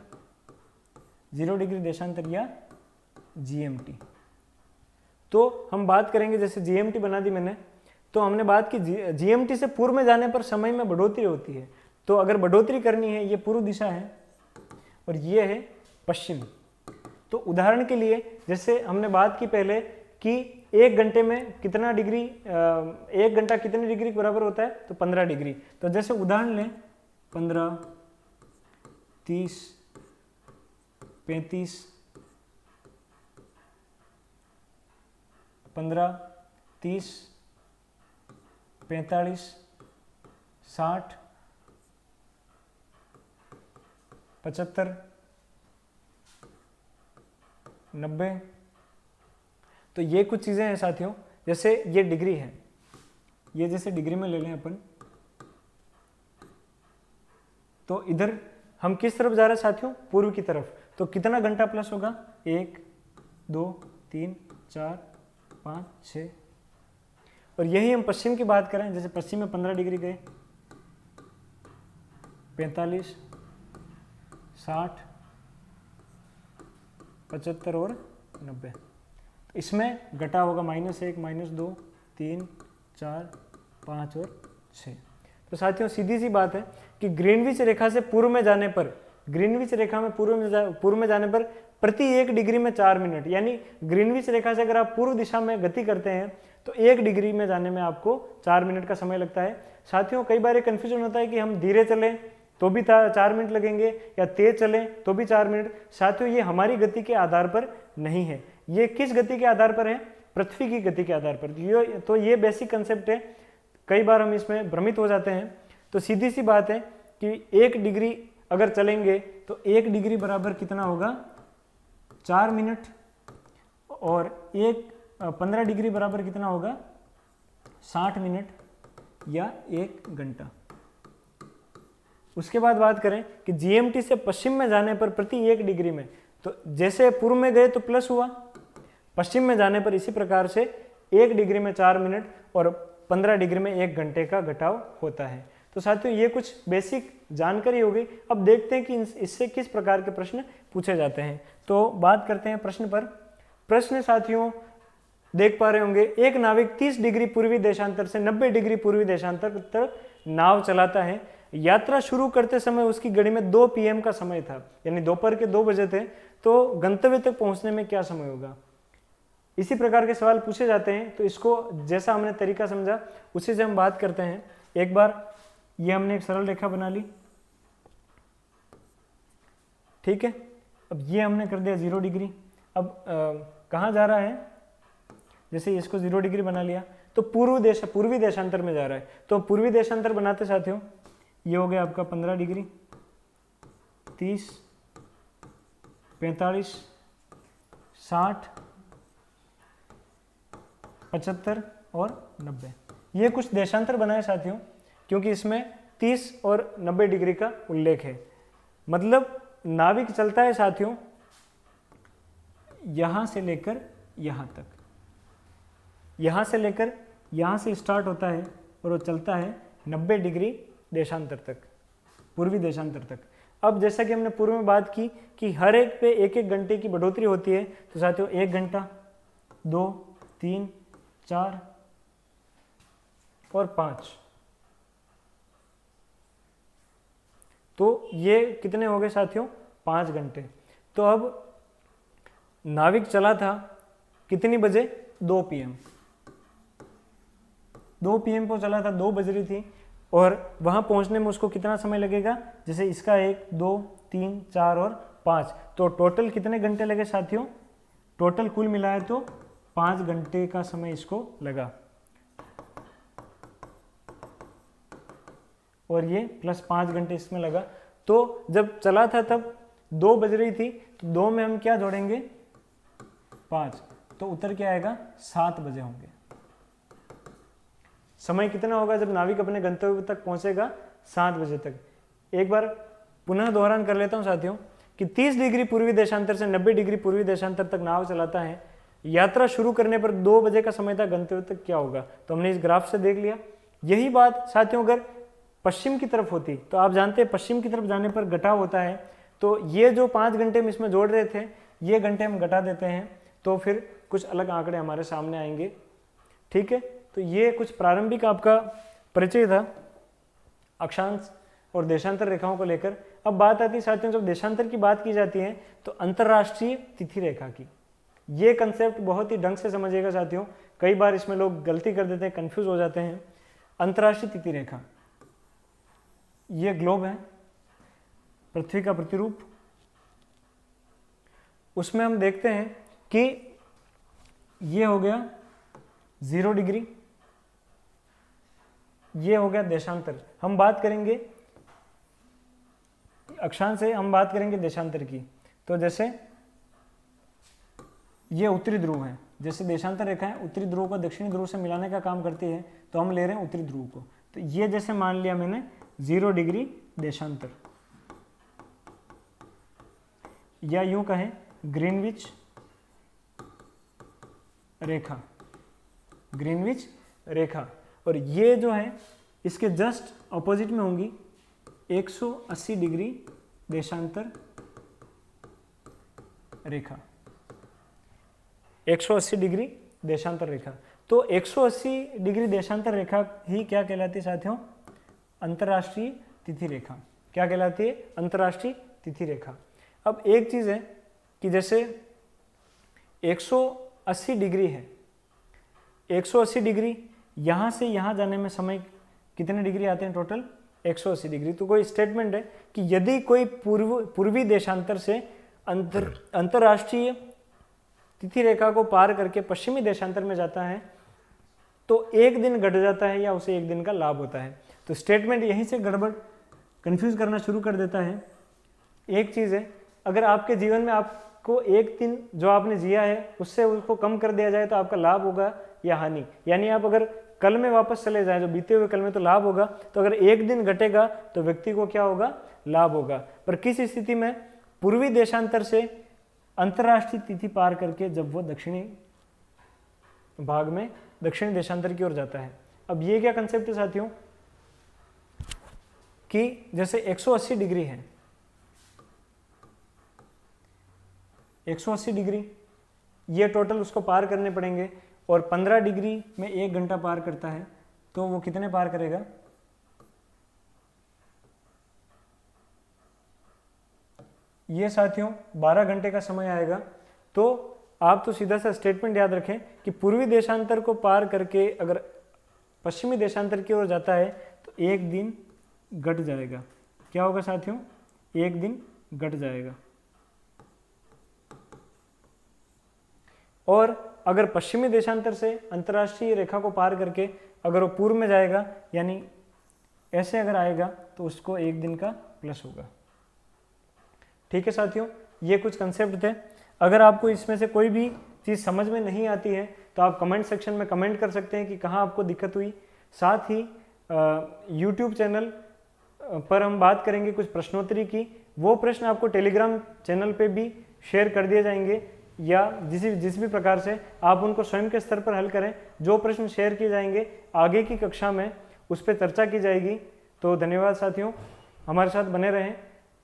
S1: 0 डिग्री देशांतर या जीएमटी। तो हम बात करेंगे, जैसे जीएमटी बना दी मैंने, तो हमने बात की जीएमटी से पूर्व में जाने पर समय में बढ़ोतरी होती है। तो अगर बढ़ोतरी करनी है, ये पूर्व दिशा है और ये है पश्चिम। तो उदाहरण के लिए जैसे हमने बात की पहले कि 1 घंटे में कितना डिग्री, 1 घंटा कितने डिग्री के बराबर होता है? तो 15 डिग्री। तो जैसे उदाहरण लें 15, 30, 35, 15, 30, 45, 60, 75, 90। तो ये कुछ चीज़ें हैं साथियों। जैसे ये डिग्री है, ये जैसे डिग्री में ले लें अपन, तो इधर हम किस तरफ जा रहे हैं साथियों? पूर्व की तरफ। तो कितना घंटा प्लस होगा? 1, 2, 3, 4, 5, 6। और यही हम पश्चिम की बात करें, जैसे पश्चिम में 15 डिग्री गए, 45, 60, 75 और 90। इसमें घटा होगा -1, -2, 3, 4, 5 और 6। तो साथियों सीधी सी बात है कि ग्रीनविच रेखा से पूर्व में जाने पर, ग्रीनविच रेखा में पूर्व में जाने पर प्रति 1 डिग्री में 4 मिनट, यानी ग्रीनविच रेखा से अगर आप पूर्व दिशा में गति करते हैं तो 1 डिग्री में जाने में आपको 4 मिनट का समय लगता है। साथियों कई बार एक कन्फ्यूजन होता है कि हम धीरे चलें तो भी 4 मिनट लगेंगे या तेज चलें तो भी 4 मिनट। साथियों ये हमारी गति के आधार पर नहीं है। ये किस गति के आधार पर है? पृथ्वी की गति के आधार पर। तो ये बेसिक कंसेप्ट है, कई बार हम इसमें भ्रमित हो जाते हैं। तो सीधी सी बात है कि 1 डिग्री अगर चलेंगे तो 1 डिग्री बराबर कितना होगा? 4 मिनट। और 15 डिग्री बराबर कितना होगा? 60 मिनट या 1 घंटा। उसके बाद बात करें कि जीएमटी से पश्चिम में जाने पर प्रति 1 डिग्री में, तो जैसे पूर्व में गए तो प्लस हुआ, पश्चिम में जाने पर इसी प्रकार से 1 डिग्री में 4 मिनट और 15 डिग्री में 1 घंटे का घटाव होता है। तो साथियों ये कुछ बेसिक जानकारी हो गई। अब देखते हैं कि इससे किस प्रकार के प्रश्न पूछे जाते हैं। तो बात करते हैं प्रश्न पर। प्रश्न साथियों देख पा रहे होंगे, एक नाविक 30 डिग्री पूर्वी देशांतर से 90 डिग्री पूर्वी देशांतर तक नाव चलाता है। यात्रा शुरू करते समय उसकी घड़ी में 2 PM का समय था, यानी दोपहर के 2 बजे थे, तो गंतव्य तक पहुंचने में क्या समय होगा। इसी प्रकार के सवाल पूछे जाते हैं। तो इसको जैसा हमने तरीका समझा उसी से हम बात करते हैं। एक बार ये हमने एक सरल रेखा बना ली, ठीक है। अब ये हमने कर दिया 0 डिग्री। अब कहाँ जा रहा है, जैसे इसको 0 डिग्री बना लिया तो पूर्वी देशांतर में जा रहा है। तो पूर्वी देशांतर बनाते साथियों, ये हो गया आपका 15 डिग्री, 30, 45, 60, 75 और 90। ये कुछ देशांतर बनाए साथियों, क्योंकि इसमें 30 और 90 डिग्री का उल्लेख है। मतलब नाविक चलता है साथियों यहां से लेकर यहां तक, यहां से लेकर यहां से स्टार्ट होता है और वो चलता है 90 डिग्री देशांतर तक, पूर्वी देशांतर तक। अब जैसा कि हमने पूर्व में बात की कि हर एक पे 1-1 घंटे की बढ़ोतरी होती है, तो साथियों 1 घंटा, 2, 3, 4 और 5, तो ये कितने हो गए साथियों, 5 घंटे। तो अब नाविक चला था कितनी बजे, 2 PM, 2 PM को चला था, 2 बज रही थी, और वहां पहुंचने में उसको कितना समय लगेगा, जैसे इसका 1, 2, 3, 4 और 5, तो टोटल कितने घंटे लगे साथियों, टोटल कुल मिलाए तो 5 घंटे का समय इसको लगा, और ये प्लस 5 घंटे इसमें लगा। तो जब चला था तब 2 बज रही थी, तो 2 में हम क्या जोड़ेंगे, 5, तो उत्तर क्या आएगा, 7 बजे होंगे। समय कितना होगा जब नाविक अपने गंतव्य तक पहुंचेगा, 7 बजे तक। एक बार पुनः दोहरान कर लेता हूं साथियों कि 30 डिग्री पूर्वी देशांतर से 90 डिग्री पूर्वी देशांतर तक नाव चलाता है। यात्रा शुरू करने पर 2 बजे का समय था, गंतव्य तक क्या होगा, तो हमने इस ग्राफ से देख लिया। यही बात साथियों अगर पश्चिम की तरफ होती, तो आप जानते हैं पश्चिम की तरफ जाने पर घटाव होता है, तो ये जो 5 घंटे हम इसमें जोड़ रहे थे, ये घंटे हम घटा देते हैं, तो फिर कुछ अलग आंकड़े हमारे सामने आएंगे, ठीक है। तो ये कुछ प्रारंभिक आपका परिचय था अक्षांश और देशांतर रेखाओं को लेकर। अब बात आती है साथियों, जब देशांतर की बात की जाती है तो अंतर्राष्ट्रीय तिथि रेखा की। ये कंसेप्ट बहुत ही ढंग से समझिएगा साथियों, कई बार इसमें लोग गलती कर देते हैं, कंफ्यूज हो जाते हैं। अंतर्राष्ट्रीय तिथि रेखा, ये ग्लोब है, पृथ्वी का प्रतिरूप, उसमें हम देखते हैं कि ये हो गया 0 डिग्री, ये हो गया देशांतर। हम बात करेंगे अक्षांश से, हम बात करेंगे देशांतर की। तो जैसे ये उत्तरी ध्रुव है, जैसे देशांतर रेखा है उत्तरी ध्रुव को दक्षिणी ध्रुव से मिलाने का काम करती है, तो हम ले रहे हैं उत्तरी ध्रुव को। तो ये जैसे मान लिया मैंने 0 डिग्री देशांतर, या यूं कहें ग्रीनविच रेखा, ग्रीनविच रेखा। और ये जो है इसके जस्ट अपोजिट में होंगी 180 डिग्री देशांतर रेखा, 180 डिग्री देशांतर रेखा। तो 180 डिग्री देशांतर रेखा ही क्या कहलाती है साथियों, अंतर्राष्ट्रीय तिथि रेखा। क्या कहलाती है, अंतर्राष्ट्रीय तिथि रेखा। अब एक चीज है कि जैसे 180 डिग्री है, 180 डिग्री यहां से यहां जाने में समय कितने डिग्री आते हैं, टोटल 180 डिग्री। तो कोई स्टेटमेंट है कि यदि कोई पूर्वी देशांतर से अंतर्राष्ट्रीय तिथि रेखा को पार करके पश्चिमी देशांतर में जाता है तो 1 दिन घट जाता है या उसे 1 दिन का लाभ होता है। तो स्टेटमेंट यहीं से गड़बड़ कंफ्यूज करना शुरू कर देता है। एक चीज है, अगर आपके जीवन में आपको 1 दिन जो आपने जिया है उससे उसको कम कर दिया जाए तो आपका लाभ होगा या हानि। यानी आप अगर कल में वापस चले जाएं, जो बीते हुए कल में, तो लाभ होगा। तो अगर 1 दिन घटेगा तो व्यक्ति को क्या होगा, लाभ होगा। पर किस स्थिति में, पूर्वी देशांतर से अंतर्राष्ट्रीय तिथि पार करके जब वो दक्षिणी भाग में दक्षिणी देशांतर की ओर जाता है। अब ये क्या कंसेप्ट है साथियों कि जैसे 180 डिग्री है, 180 डिग्री ये टोटल उसको पार करने पड़ेंगे, और 15 डिग्री में 1 घंटा पार करता है, तो वो कितने पार करेगा, ये साथियों 12 घंटे का समय आएगा। तो आप तो सीधा सा स्टेटमेंट याद रखें कि पूर्वी देशांतर को पार करके अगर पश्चिमी देशांतर की ओर जाता है तो एक दिन घट जाएगा। क्या होगा साथियों? एक दिन घट जाएगा। और अगर पश्चिमी देशांतर से अंतर्राष्ट्रीय रेखा को पार करके अगर वो पूर्व में जाएगा, यानी ऐसे अगर आएगा, तो उसको एक दिन का प्लस होगा। ठीक है साथियों, ये कुछ कंसेप्ट थे। अगर आपको इसमें से कोई भी चीज़ समझ में नहीं आती है तो आप कमेंट सेक्शन में कमेंट कर सकते हैं कि कहाँ आपको दिक्कत हुई। साथ ही यूट्यूब चैनल पर हम बात करेंगे कुछ प्रश्नोत्तरी की। वो प्रश्न आपको टेलीग्राम चैनल पे भी शेयर कर दिए जाएंगे, या जिस भी प्रकार से आप उनको स्वयं के स्तर पर हल करें। जो प्रश्न शेयर किए जाएंगे आगे की कक्षा में उस पर चर्चा की जाएगी। तो धन्यवाद साथियों, हमारे साथ बने रहें।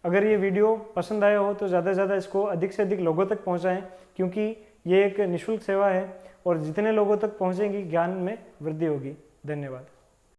S1: अगर ये वीडियो पसंद आया हो तो ज़्यादा से ज़्यादा इसको अधिक से अधिक लोगों तक पहुंचाएं, क्योंकि ये एक निःशुल्क सेवा है और जितने लोगों तक पहुंचेंगी ज्ञान में वृद्धि होगी। धन्यवाद।